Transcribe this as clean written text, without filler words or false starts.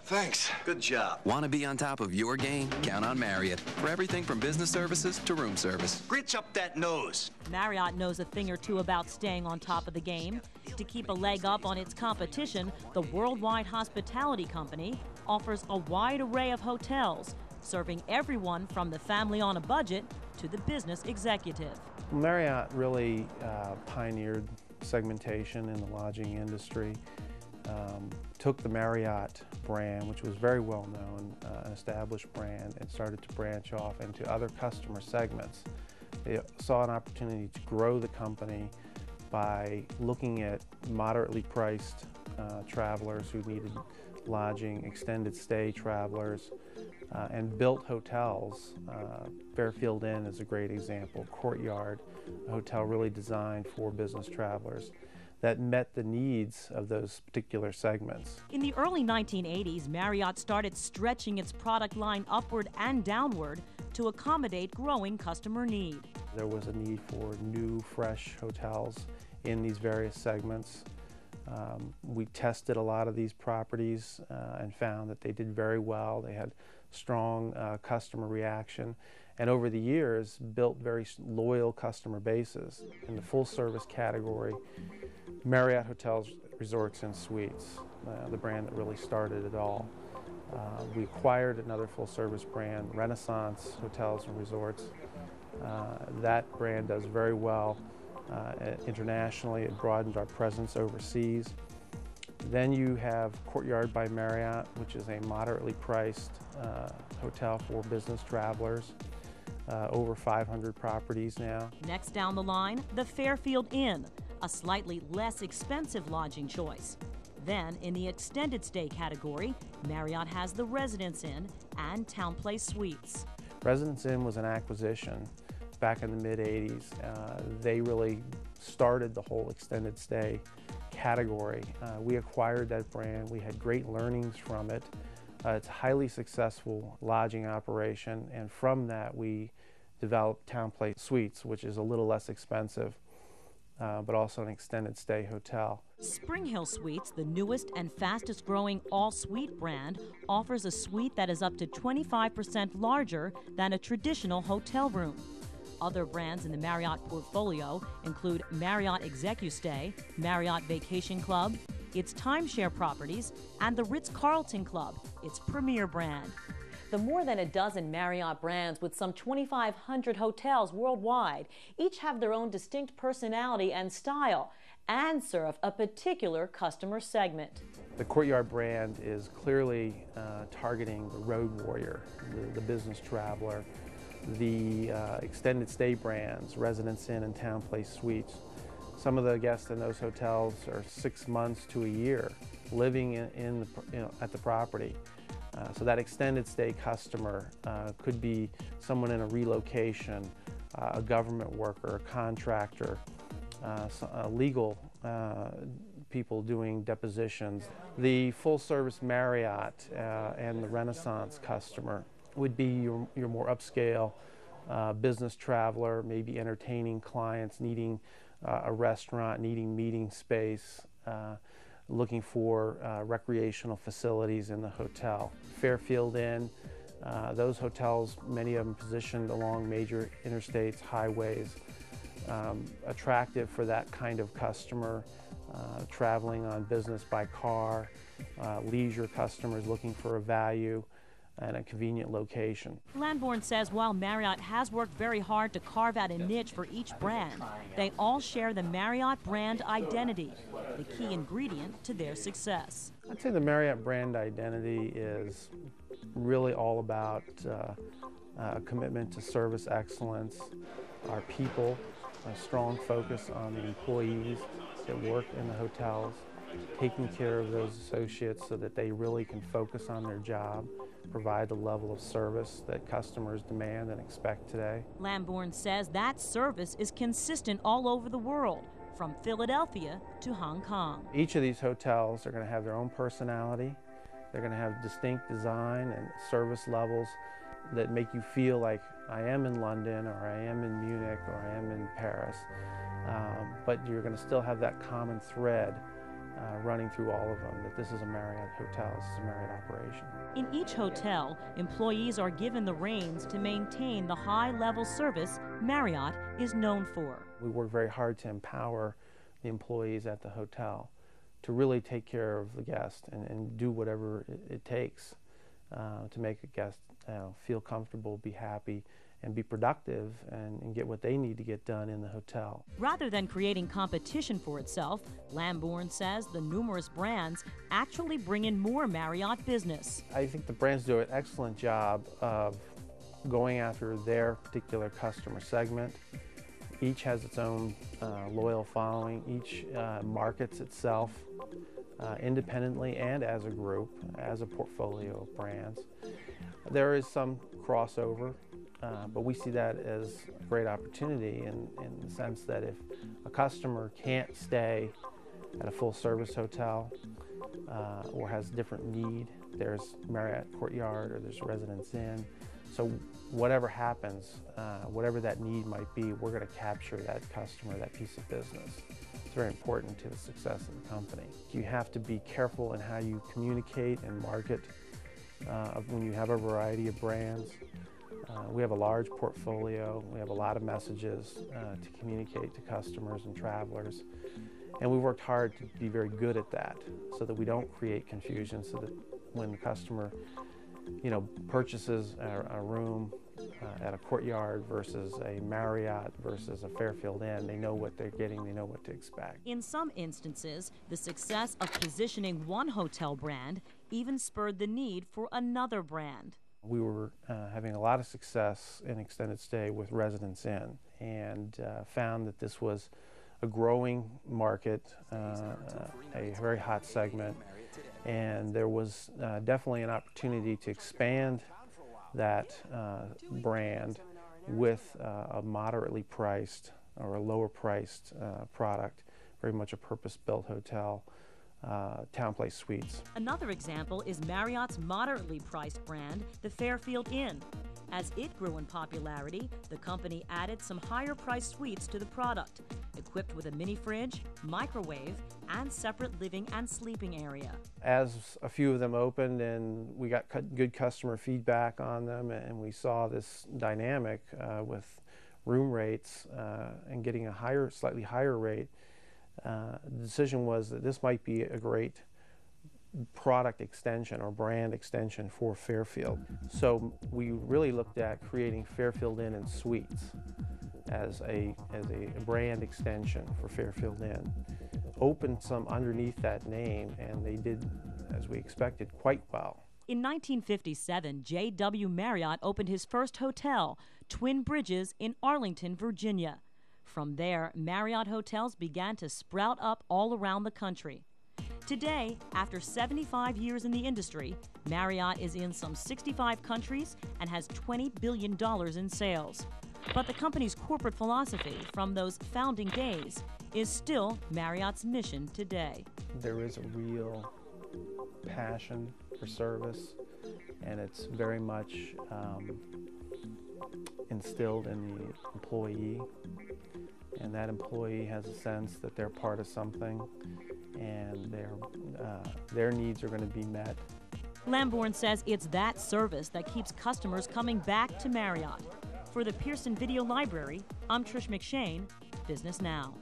Thanks. Good job. Want to be on top of your game? Count on Marriott for everything from business services to room service. Gritch up that nose. Marriott knows a thing or two about staying on top of the game. To keep a leg up on its competition, the worldwide hospitality company offers a wide array of hotels, serving everyone from the family on a budget to the business executive. Marriott really pioneered segmentation in the lodging industry. Took the Marriott brand, which was very well known, an established brand, and started to branch off into other customer segments. They saw an opportunity to grow the company by looking at moderately priced travelers who needed lodging, extended stay travelers, and built hotels. Fairfield Inn is a great example. Courtyard, a hotel really designed for business travelers that met the needs of those particular segments. In the early 1980s, Marriott started stretching its product line upward and downward to accommodate growing customer need. There was a need for new, fresh hotels in these various segments. We tested a lot of these properties and found that they did very well. They had strong customer reaction, and over the years built very loyal customer bases. In the full service category, Marriott Hotels, Resorts and Suites, the brand that really started it all. We acquired another full service brand, Renaissance Hotels and Resorts. That brand does very well internationally. It broadened our presence overseas. Then you have Courtyard by Marriott, which is a moderately priced hotel for business travelers. Over 500 properties now. Next down the line, the Fairfield Inn, a slightly less expensive lodging choice. Then, in the extended stay category, Marriott has the Residence Inn and TownePlace Suites. Residence Inn was an acquisition back in the mid-'80s. They really started the whole extended stay category. We acquired that brand. We had great learnings from it. It's a highly successful lodging operation, and from that we developed TownePlace Suites, which is a little less expensive, but also an extended stay hotel. Spring Hill Suites, the newest and fastest growing all-suite brand, offers a suite that is up to 25% larger than a traditional hotel room. Other brands in the Marriott portfolio include Marriott ExecuStay, Marriott Vacation Club, its timeshare properties, and the Ritz-Carlton Club, its premier brand. The more than a dozen Marriott brands with some 2,500 hotels worldwide each have their own distinct personality and style and serve a particular customer segment. The Courtyard brand is clearly targeting the road warrior, the business traveler. The extended stay brands, Residence Inn and TownePlace Suites, some of the guests in those hotels are 6 months to a year living at the property. So that extended stay customer could be someone in a relocation, a government worker, a contractor, legal people doing depositions. The full-service Marriott and the Renaissance customer would be your more upscale business traveler, maybe entertaining clients, needing a restaurant, needing meeting space, looking for recreational facilities in the hotel. Fairfield Inn, those hotels, many of them positioned along major interstates, highways, attractive for that kind of customer, traveling on business by car, leisure customers looking for a value and a convenient location. Lambourne says while Marriott has worked very hard to carve out a niche for each brand, they all share the Marriott brand identity, the key ingredient to their success. I'd say the Marriott brand identity is really all about a commitment to service excellence, our people, a strong focus on the employees that work in the hotels, taking care of those associates so that they really can focus on their job, provide the level of service that customers demand and expect today. Lambourne says that service is consistent all over the world, from Philadelphia to Hong Kong. Each of these hotels are going to have their own personality. They're going to have distinct design and service levels that make you feel like I am in London, or I am in Munich, or I am in Paris. But you're going to still have that common thread running through all of them that this is a Marriott hotel, this is a Marriott operation. In each hotel, employees are given the reins to maintain the high-level service Marriott is known for. We work very hard to empower the employees at the hotel to really take care of the guest and do whatever it takes to make a guest feel comfortable, be happy, and be productive and get what they need to get done in the hotel. Rather than creating competition for itself, Lambourne says the numerous brands actually bring in more Marriott business. I think the brands do an excellent job of going after their particular customer segment. Each has its own loyal following. Each markets itself independently and as a group, as a portfolio of brands. There is some crossover, but we see that as a great opportunity in the sense that if a customer can't stay at a full-service hotel or has a different need, there's Marriott Courtyard or there's Residence Inn. So whatever happens, whatever that need might be, we're going to capture that customer, that piece of business. It's very important to the success of the company. You have to be careful in how you communicate and market when you have a variety of brands. We have a large portfolio. We have a lot of messages to communicate to customers and travelers. And we've worked hard to be very good at that so that we don't create confusion, so that when the customer purchases a room at a Courtyard versus a Marriott versus a Fairfield Inn, they know what they're getting, they know what to expect. In some instances, the success of positioning one hotel brand even spurred the need for another brand. We were having a lot of success in extended stay with Residence Inn and found that this was a growing market, a very hot segment, and there was definitely an opportunity to expand that brand with a moderately priced or a lower priced product, very much a purpose-built hotel, TownePlace Suites. Another example is Marriott's moderately priced brand, the Fairfield Inn. As it grew in popularity, the company added some higher-priced suites to the product, equipped with a mini fridge, microwave, and separate living and sleeping area. As a few of them opened and we got good customer feedback on them, and we saw this dynamic with room rates and getting a slightly higher rate, the decision was that this might be a great product extension or brand extension for Fairfield. So we really looked at creating Fairfield Inn and Suites as a brand extension for Fairfield Inn. Opened some underneath that name, and they did, as we expected, quite well. In 1957, J.W. Marriott opened his first hotel, Twin Bridges, in Arlington, Virginia. From there, Marriott hotels began to sprout up all around the country. Today, after 75 years in the industry, Marriott is in some 65 countries and has $20 billion in sales. But the company's corporate philosophy from those founding days is still Marriott's mission today. There is a real passion for service, and it's very much instilled in the employee, and that employee has a sense that they're part of something and their needs are going to be met. Lambourne says it's that service that keeps customers coming back to Marriott. For the Pearson Video Library, I'm Trish McShane, Business Now.